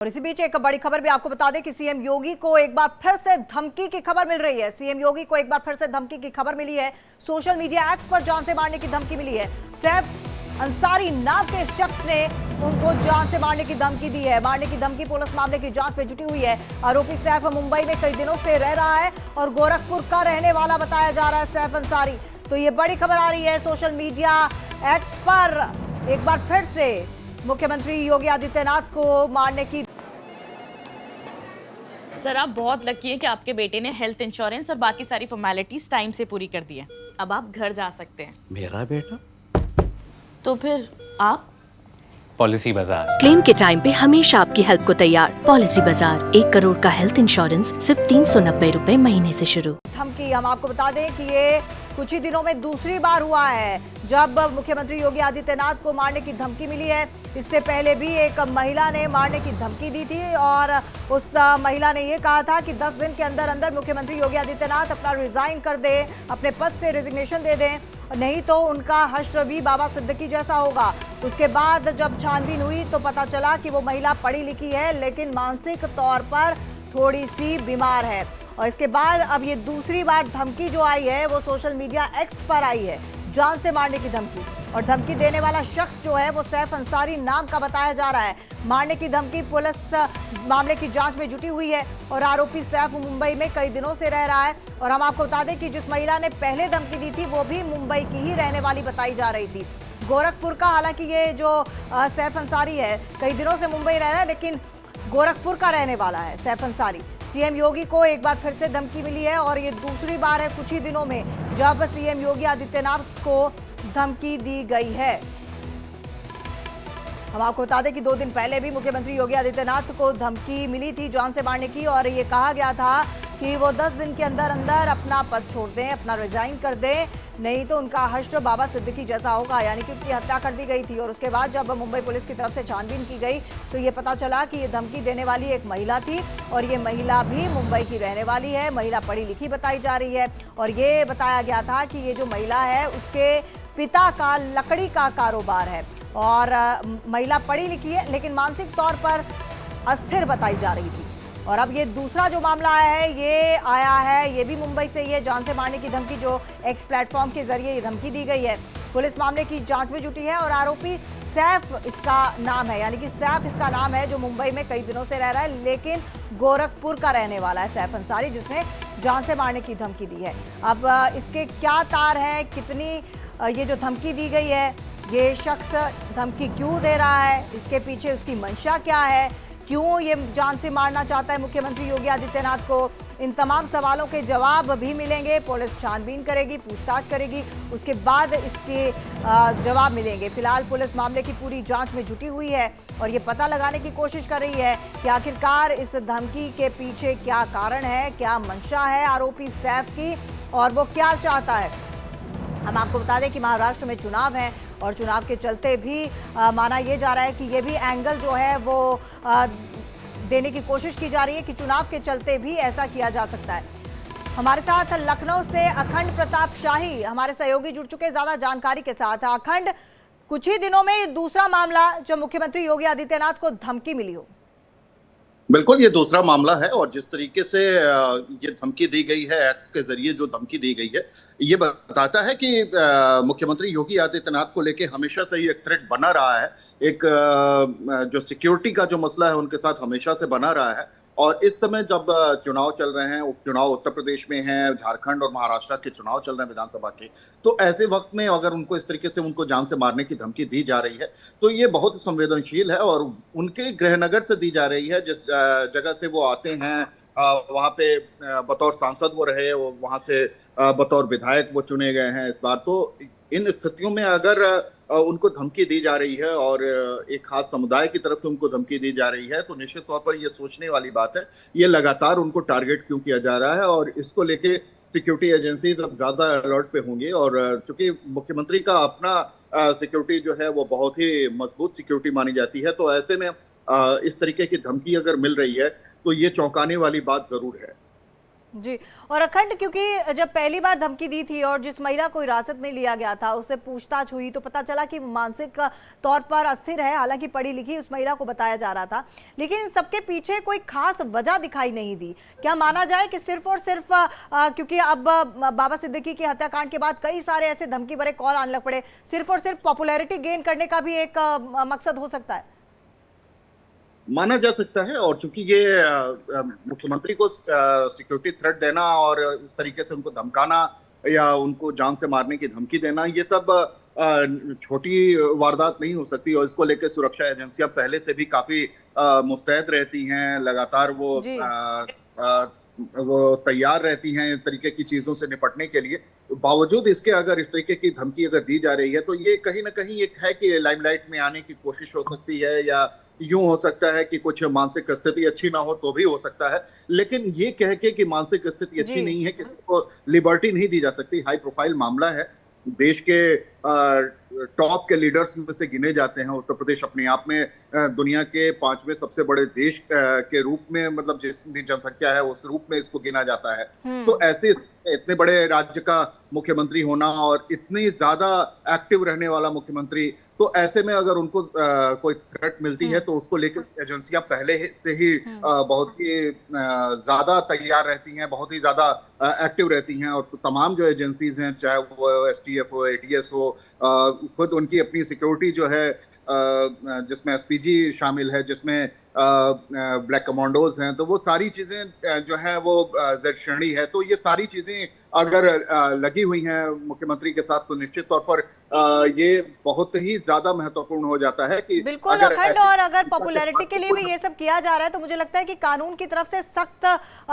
और इसी बीच एक बड़ी खबर भी आपको बता दें कि सीएम योगी को एक बार फिर से धमकी की खबर मिल रही है। सीएम योगी को एक बार फिर से धमकी की खबर मिली है। सोशल मीडिया एक्स पर जान से मारने की धमकी मिली है। सैफ अंसारी नाम के इस शख्स ने उनको जान से मारने की धमकी दी है। मारने की धमकी पुलिस मामले की जांच में जुटी हुई है। आरोपी सैफ मुंबई में कई दिनों से रह रहा है और गोरखपुर का रहने वाला बताया जा रहा है सैफ अंसारी। तो ये बड़ी खबर आ रही है सोशल मीडिया एक्स पर एक बार फिर से मुख्यमंत्री योगी आदित्यनाथ को मारने की। सर, आप बहुत लकी हैं कि आपके बेटे ने हेल्थ इंश्योरेंस और बाकी सारी फॉर्मेलिटीज टाइम से पूरी कर दी है। अब आप घर जा सकते हैं। मेरा बेटा? तो फिर आप? पॉलिसी बाजार। क्लेम के टाइम पे हमेशा आपकी हेल्प को तैयार। पॉलिसी बाजार 1 करोड़ का हेल्थ इंश्योरेंस सिर्फ 390 रुपए महीने से शुरू। धमकी हम आपको बता दें कि ये कुछ ही दिनों में दूसरी बार हुआ है जब मुख्यमंत्री योगी आदित्यनाथ को मारने की धमकी मिली है। इससे पहले भी एक महिला ने मारने की धमकी दी थी और उस महिला ने ये कहा था कि 10 दिन के अंदर अंदर मुख्यमंत्री योगी आदित्यनाथ अपना रिजाइन कर दे, अपने पद से रेजिग्नेशन दे दें, नहीं तो उनका हश्र भी बाबा सिद्दीकी जैसा होगा। उसके बाद जब छानबीन हुई तो पता चला कि वो महिला पढ़ी लिखी है लेकिन मानसिक तौर पर थोड़ी सी बीमार है। और इसके बाद अब ये दूसरी बार धमकी जो आई है वो सोशल मीडिया एक्स पर आई है, जान से मारने की धमकी। और धमकी देने वाला शख्स जो है वो सैफ अंसारी नाम का बताया जा रहा है। मारने की धमकी पुलिस मामले की जांच में जुटी हुई है और आरोपी सैफ मुंबई में कई दिनों से रह रहा है। और हम आपको बता दें कि जिस महिला ने पहले धमकी दी थी वो भी मुंबई की ही रहने वाली बताई जा रही थी, गोरखपुर का। हालांकि ये जो सैफ अंसारी है कई दिनों से मुंबई रह रहा है लेकिन गोरखपुर का रहने वाला है सैफ अंसारी। सीएम योगी को एक बार फिर से धमकी मिली है और ये दूसरी बार है कुछ ही दिनों में जब सीएम योगी आदित्यनाथ को धमकी दी गई है। हम आपको बता दें कि 2 दिन पहले भी मुख्यमंत्री योगी आदित्यनाथ को धमकी मिली थी जान से मारने की और ये कहा गया था कि वो 10 दिन के अंदर अंदर अपना पद छोड़ दें, अपना रिजाइन कर दें, नहीं तो उनका हश्र बाबा सिद्दीकी जैसा होगा, यानी कि उनकी हत्या कर दी गई थी। और उसके बाद जब मुंबई पुलिस की तरफ से छानबीन की गई तो ये पता चला कि ये धमकी देने वाली एक महिला थी और ये महिला भी मुंबई की रहने वाली है। महिला पढ़ी लिखी बताई जा रही है और ये बताया गया था कि ये जो महिला है उसके पिता का लकड़ी का कारोबार है और महिला पढ़ी लिखी है लेकिन मानसिक तौर पर अस्थिर बताई जा रही थी। और अब ये दूसरा जो मामला आया है ये भी मुंबई से ही है। जान से मारने की धमकी जो एक्स प्लेटफॉर्म के जरिए ये धमकी दी गई है। पुलिस मामले की जांच में जुटी है और आरोपी सैफ इसका नाम है, यानी कि सैफ इसका नाम है, जो मुंबई में कई दिनों से रह रहा है लेकिन गोरखपुर का रहने वाला है सैफ अंसारी, जिसने जान से मारने की धमकी दी है। अब इसके क्या तार हैं, कितनी ये जो धमकी दी गई है, ये शख्स धमकी क्यों दे रहा है, इसके पीछे उसकी मंशा क्या है, क्यों ये जान से मारना चाहता है मुख्यमंत्री योगी आदित्यनाथ को, इन तमाम सवालों के जवाब भी मिलेंगे। पुलिस छानबीन करेगी, पूछताछ करेगी, उसके बाद इसके जवाब मिलेंगे। फिलहाल पुलिस मामले की पूरी जांच में जुटी हुई है और ये पता लगाने की कोशिश कर रही है कि आखिरकार इस धमकी के पीछे क्या कारण है, क्या मंशा है आरोपी सैफ की और वो क्या चाहता है। हम आपको बता दें कि महाराष्ट्र में चुनाव है और चुनाव के चलते भी माना यह जा रहा है कि ये भी एंगल जो है वो देने की कोशिश की जा रही है कि चुनाव के चलते भी ऐसा किया जा सकता है। हमारे साथ लखनऊ से अखंड प्रताप शाही हमारे सहयोगी जुड़ चुके ज्यादा जानकारी के साथ। अखंड, कुछ ही दिनों में दूसरा मामला जो मुख्यमंत्री योगी आदित्यनाथ को धमकी मिली हो। बिल्कुल, ये दूसरा मामला है और जिस तरीके से ये धमकी दी गई है, एक्स के जरिए जो धमकी दी गई है, ये बताता है कि मुख्यमंत्री योगी आदित्यनाथ को लेके हमेशा से ही एक थ्रेट बना रहा है। एक जो सिक्योरिटी का जो मसला है उनके साथ हमेशा से बना रहा है। और इस समय जब चुनाव चल रहे हैं, उपचुनाव उत्तर प्रदेश में हैं, झारखंड और महाराष्ट्र के चुनाव चल रहे हैं विधानसभा के, तो ऐसे वक्त में अगर उनको इस तरीके से उनको जान से मारने की धमकी दी जा रही है तो ये बहुत संवेदनशील है और उनके गृहनगर से दी जा रही है। जिस जगह से वो आते हैं वहाँ पे बतौर सांसद वो रहे, वहाँ से बतौर विधायक वो चुने गए हैं इस बार। तो इन स्थितियों में अगर उनको धमकी दी जा रही है और एक खास समुदाय की तरफ से उनको धमकी दी जा रही है तो निश्चित तौर पर ये सोचने वाली बात है, ये लगातार उनको टारगेट क्यों किया जा रहा है। और इसको लेके सिक्योरिटी एजेंसी अब ज्यादा अलर्ट पे होंगी और चूंकि मुख्यमंत्री का अपना सिक्योरिटी जो है वो बहुत ही मजबूत सिक्योरिटी मानी जाती है, तो ऐसे में इस तरीके की धमकी अगर मिल रही है तो ये चौंकाने वाली बात जरूर है। जी। और अखंड, क्योंकि जब पहली बार धमकी दी थी और जिस महिला को हिरासत में लिया गया था उससे पूछताछ हुई तो पता चला कि मानसिक तौर पर अस्थिर है, हालांकि पढ़ी लिखी उस महिला को बताया जा रहा था, लेकिन सबके पीछे कोई खास वजह दिखाई नहीं दी। क्या माना जाए कि सिर्फ और सिर्फ क्योंकि अब बाबा सिद्दीकी के हत्याकांड के बाद कई सारे ऐसे धमकी भरे कॉल आने लग पड़े, सिर्फ और सिर्फ पॉपुलैरिटी गेन करने का भी एक मकसद हो सकता है? माना जा सकता है। और चूंकि ये मुख्यमंत्री को सिक्योरिटी थ्रेट देना और उस तरीके से उनको धमकाना या उनको जान से मारने की धमकी देना, ये सब छोटी वारदात नहीं हो सकती। और इसको लेकर सुरक्षा एजेंसियां पहले से भी काफी मुस्तैद रहती हैं, लगातार वो तैयार रहती हैं इस तरीके की चीजों से निपटने के लिए। बावजूद इसके अगर इस तरीके की धमकी अगर दी जा रही है तो ये कहीं ना कहीं एक है कि लाइमलाइट में आने की कोशिश हो सकती है, या यूं हो सकता है कि कुछ मानसिक स्थिति अच्छी ना हो तो भी हो सकता है। लेकिन ये कह के कि मानसिक स्थिति अच्छी नहीं है, किसी को लिबर्टी नहीं दी जा सकती। हाई प्रोफाइल मामला है, देश के टॉप के लीडर्स में से गिने जाते हैं। उत्तर प्रदेश अपने आप में दुनिया के 5वें सबसे बड़े देश के रूप में, मतलब जितनी जनसंख्या है उस रूप में इसको गिना जाता है। तो ऐसे इतने बड़े राज्य का मुख्यमंत्री होना और इतनी ज्यादा एक्टिव रहने वाला मुख्यमंत्री, तो ऐसे में अगर उनको कोई थ्रेट मिलती है तो उसको लेकर एजेंसियां पहले से ही बहुत ही ज्यादा तैयार रहती हैं, बहुत ही ज्यादा एक्टिव रहती हैं। और तमाम जो एजेंसीज हैं, चाहे वो एसटीएफ हो, एटीएस हो, खुद उनकी अपनी सिक्योरिटी जो है, जिसमें एसपीजी शामिल है, जिसमें ब्लैक कमांडोज हैं, तो वो सारी चीजें जो है वो जेड श्रेणी है। तो ये सारी चीजें अगर लगी हुई हैं मुख्यमंत्री के साथ तो निश्चित तौर पर ये बहुत ही ज्यादा महत्वपूर्ण हो जाता है कि बिल्कुल अखंड। और अगर पॉपुलैरिटी के लिए भी ये सब किया जा रहा है तो मुझे लगता है कि कानून की तरफ से सख्त